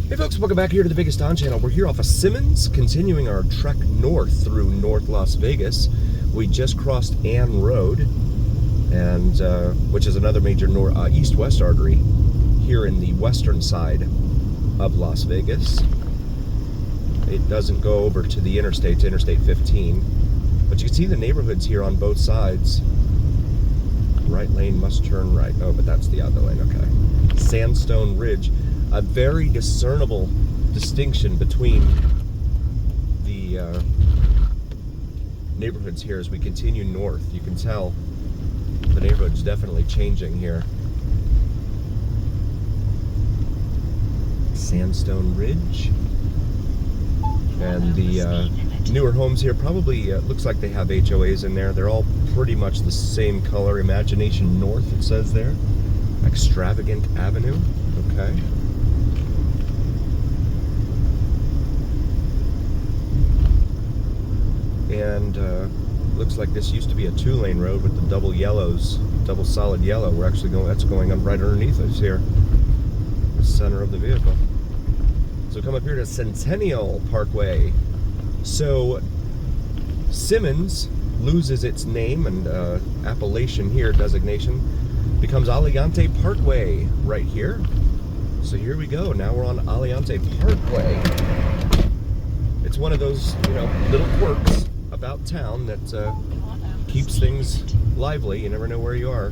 Hey folks, welcome back here to the Vegas Don Channel. We're here off of Simmons, continuing our trek north through North Las Vegas. We just crossed Ann Road, and which is another major east-west artery here in the western side of Las Vegas. It doesn't go over to the interstate, to Interstate 15, but you can see the neighborhoods here on both sides. Right lane must turn right. Oh, but that's the other lane, okay. Sandstone Ridge. A very discernible distinction between the neighborhoods here as we continue north. You can tell the neighborhood's definitely changing here. Sandstone Ridge. And the newer homes here probably looks like they have HOAs in there. They're all pretty much the same color. Imagination North, it says there. Extravagant Avenue. Okay. And looks like this used to be a two-lane road with the double yellows, double solid yellow. We're actually going, that's going up right underneath us here, the center of the vehicle. So come up here to Centennial Parkway. So Simmons loses its name and appellation here, designation, becomes Aliante Parkway right here. So here we go. Now we're on Aliante Parkway. It's one of those, little quirks about town that keeps things lively. You never know where you are.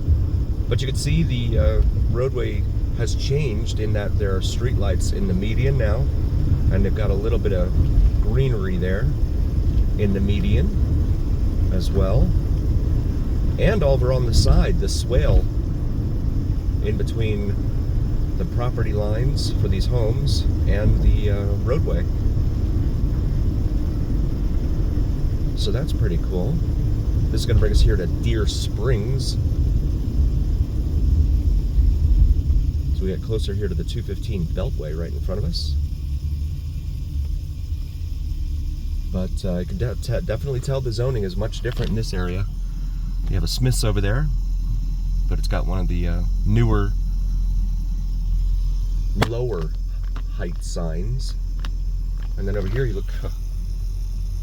But you can see the roadway has changed in that there are street lights in the median now, and they've got a little bit of greenery there in the median as well. And over on the side, the swale in between the property lines for these homes and the roadway. So that's pretty cool. This is going to bring us here to Deer Springs. So we get closer here to the 215 Beltway right in front of us. But you can definitely tell the zoning is much different in this area. You have a Smith's over there, but it's got one of the newer, lower height signs. And then over here you look,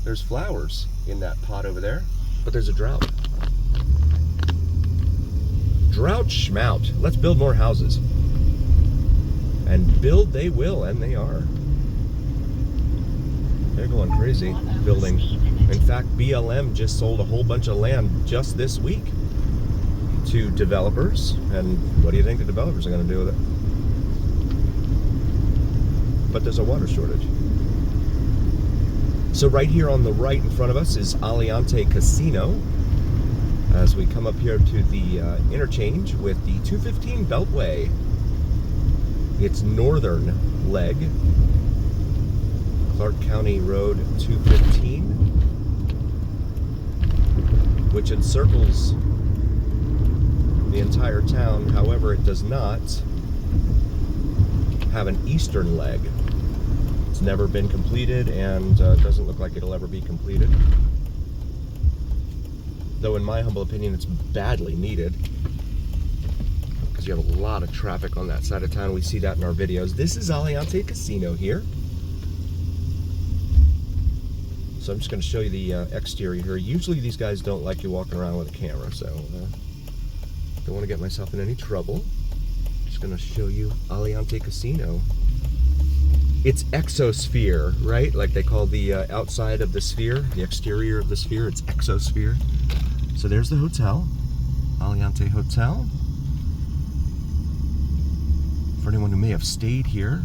there's flowers in that pot over there, but there's a drought. Drought schmout. Let's build more houses. And build they will, and they are. They're going crazy building. In fact, BLM just sold a whole bunch of land just this week to developers. And what do you think the developers are going to do with it? But there's a water shortage. So right here on the right in front of us is Aliante Casino. As we come up here to the interchange with the 215 Beltway. Its northern leg. Clark County Road 215, which encircles the entire town. However, it does not have an eastern leg. It's never been completed, and doesn't look like it'll ever be completed. Though in my humble opinion, it's badly needed, because you have a lot of traffic on that side of town. We see that in our videos. This is Aliante Casino here. So I'm just going to show you the exterior here. Usually these guys don't like you walking around with a camera, so don't want to get myself in any trouble. Just going to show you Aliante Casino. It's exosphere, right? Like they call the outside of the sphere, the exterior of the sphere, it's exosphere. So there's the hotel, Aliante Hotel. For anyone who may have stayed here.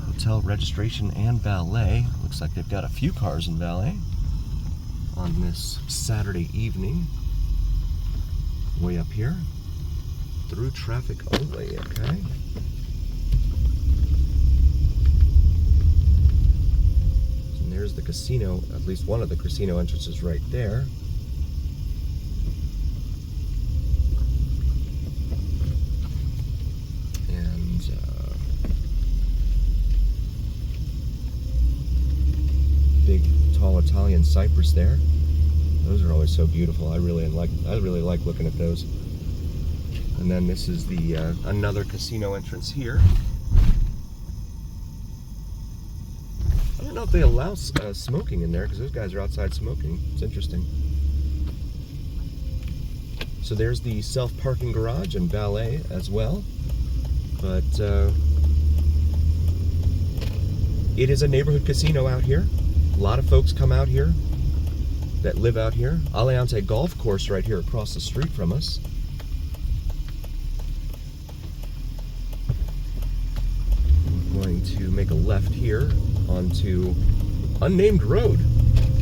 Hotel registration and valet. Looks like they've got a few cars in valet on this Saturday evening. Way up here. Through traffic only, okay? And there's the casino, at least one of the casino entrances right there. Big, tall Italian cypress there. Those are always so beautiful. I really like looking at those. And then this is the another casino entrance here. I don't know if they allow smoking in there, because those guys are outside smoking. It's interesting. So there's the self-parking garage and valet as well. But it is a neighborhood casino out here. A lot of folks come out here that live out here. Aliante Golf Course right here across the street from us. We're going to make a left here onto unnamed road.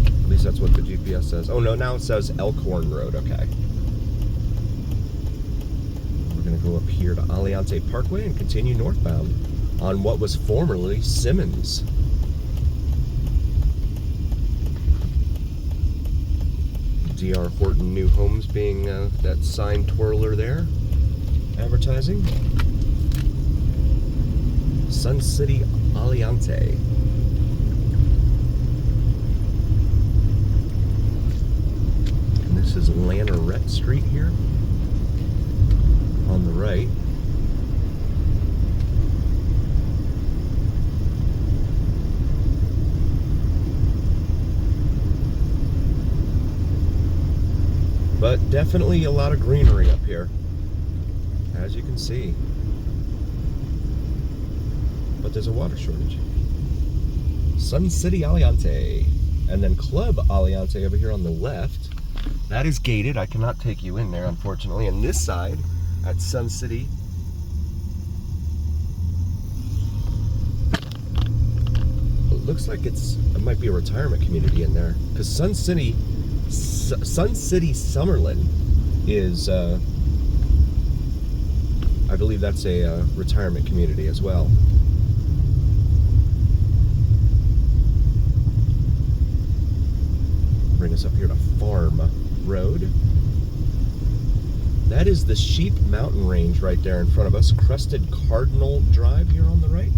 At least that's what the GPS says. Oh no, now it says Elkhorn Road, okay. We're gonna go up here to Aliante Parkway and continue northbound on what was formerly Simmons. D.R. Horton New Homes being that sign twirler there, advertising. Sun City Aliante. And this is Lanaret Street here on the right. But definitely a lot of greenery up here, as you can see. But there's a water shortage. Sun City Aliante. And then Club Aliante over here on the left. That is gated. I cannot take you in there, unfortunately. And this side, at Sun City, it looks like it might be a retirement community in there. Because Sun City Summerlin is, I believe that's a retirement community as well. Bring us up here to Farm Road. That is the Sheep Mountain Range right there in front of us. Crested Cardinal Drive here on the right.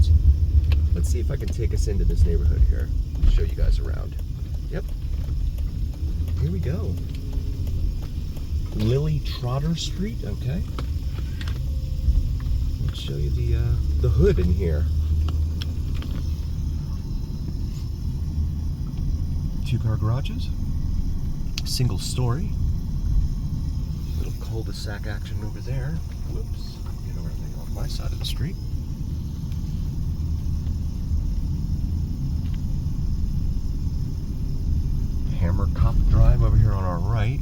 Let's see if I can take us into this neighborhood here. Show you guys around. Yep. Here we go. Lily Trotter Street, okay. Let's show you the hood in here. 2-car garages, single story, little cul-de-sac action over there. Whoops, get everything off my side of the street. Hammer Cop Drive over here on our right.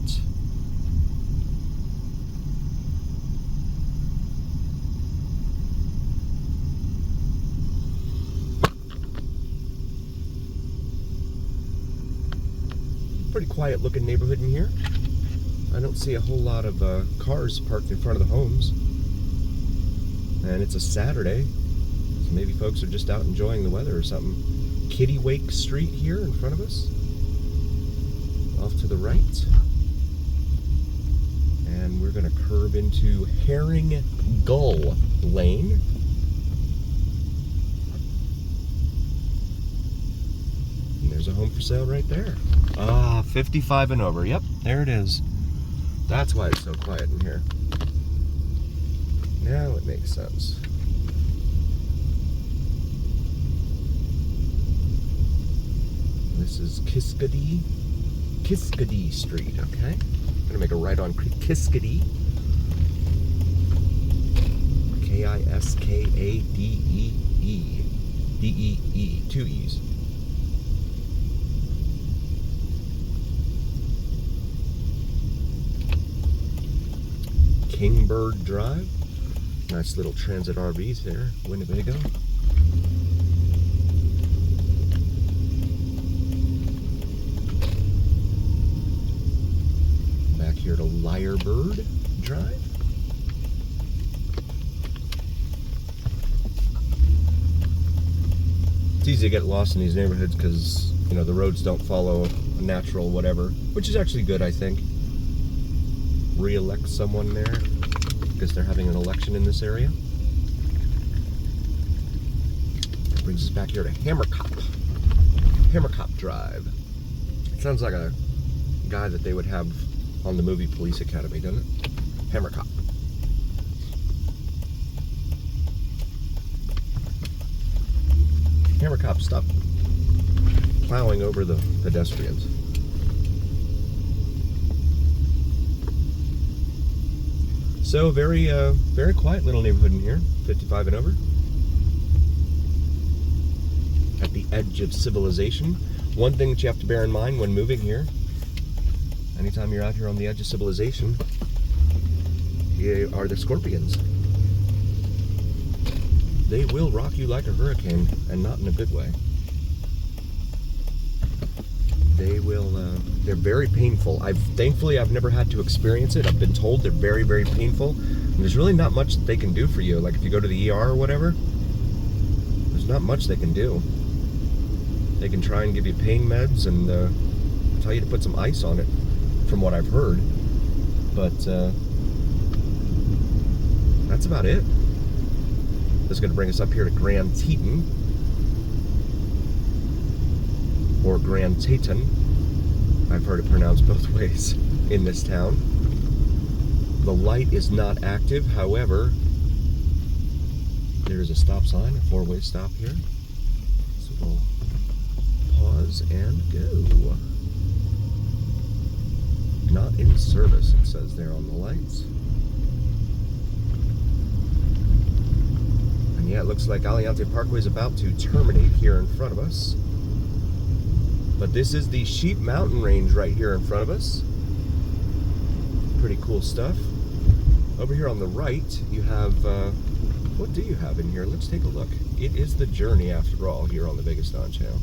Pretty quiet looking neighborhood in here. I don't see a whole lot of cars parked in front of the homes. And it's a Saturday, so maybe folks are just out enjoying the weather or something. Kittywake Street here in front of us. Off to the right. And we're going to curve into Herring Gull Lane. And there's a home for sale right there. Ah, 55 and over. Yep, there it is. That's why it's so quiet in here. Now it makes sense. This is Kiskadee Street, okay? I'm gonna make a right on Kiskadee. Kiskadee. D-E-E, 2 E's. Kingbird Drive. Nice little transit RVs there, Winnebago. Back here to Lyrebird Drive. It's easy to get lost in these neighborhoods because, you know, the roads don't follow a natural whatever, which is actually good, I think. Re-elect someone there because they're having an election in this area. That brings us back here to Hammer Cop Drive. It sounds like a guy that they would have on the movie Police Academy, doesn't it? Hammer Cop. cops, stop plowing over the pedestrians. So very quiet little neighborhood in here, 55 and over. At the edge of civilization. One thing that you have to bear in mind when moving here, anytime you're out here on the edge of civilization, are the scorpions. They will rock you like a hurricane, and not in a good way. They will, they're very painful. Thankfully, I've never had to experience it. I've been told they're very, very painful. And there's really not much that they can do for you. Like if you go to the ER or whatever, there's not much they can do. They can try and give you pain meds and tell you to put some ice on it, from what I've heard. But that's about it. This is going to bring us up here to Grand Teton. Or Grand Teton. I've heard it pronounced both ways in this town. The light is not active, however, there is a stop sign, a four-way stop here. So we'll pause and go. Not in service, it says there on the lights. And yeah, it looks like Aliante Parkway is about to terminate here in front of us. But this is the Sheep Mountain Range right here in front of us. Pretty cool stuff. Over here on the right, you have, what do you have in here? Let's take a look. It is the journey, after all, here on the Vegaston channel.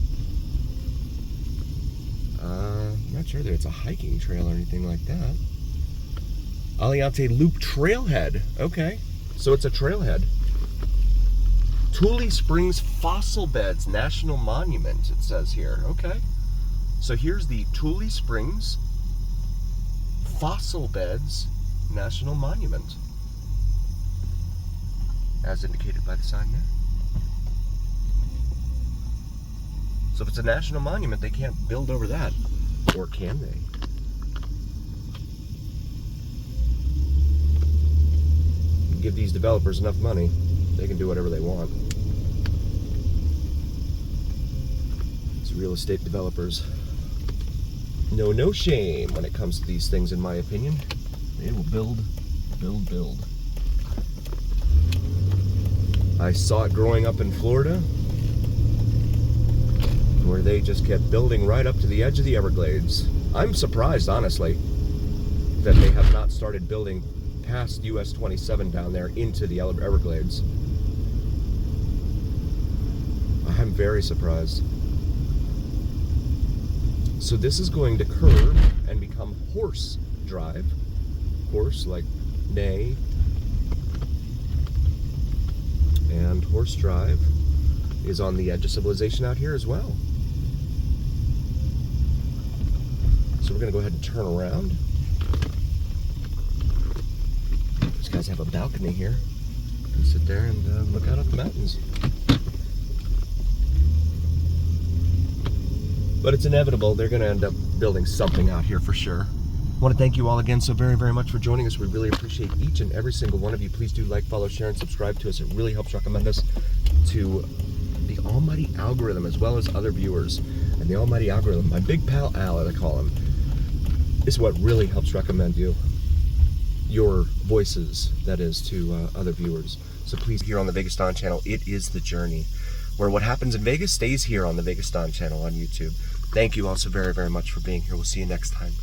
I'm not sure that it's a hiking trail or anything like that. Aliante Loop Trailhead. Okay, so it's a trailhead. Tule Springs Fossil Beds National Monument, it says here. Okay. So here's the Tule Springs Fossil Beds National Monument, as indicated by the sign there. So if it's a national monument, they can't build over that. Or can they? Give these developers enough money, they can do whatever they want. It's real estate developers. No shame when it comes to these things, in my opinion. They will build. I saw it growing up in Florida, where they just kept building right up to the edge of the Everglades. I'm surprised, honestly, that they have not started building past US 27 down there into the Everglades. I'm very surprised. So this is going to curve and become Horse Drive. Horse like neigh. And Horse Drive is on the edge of civilization out here as well. So we're going to go ahead and turn around. These guys have a balcony here. You can sit there and look out at the mountains. But it's inevitable, they're going to end up building something out here for sure. I want to thank you all again so very, very much for joining us. We really appreciate each and every single one of you. Please do like, follow, share, and subscribe to us. It really helps recommend us to the almighty algorithm as well as other viewers. And the almighty algorithm, my big pal Al, as I call him, is what really helps recommend you. Your voices, that is, to other viewers. So please, here on the Vegaston channel, it is the journey, where what happens in Vegas stays here on the Vegaston channel on YouTube. Thank you all so very, very much for being here. We'll see you next time.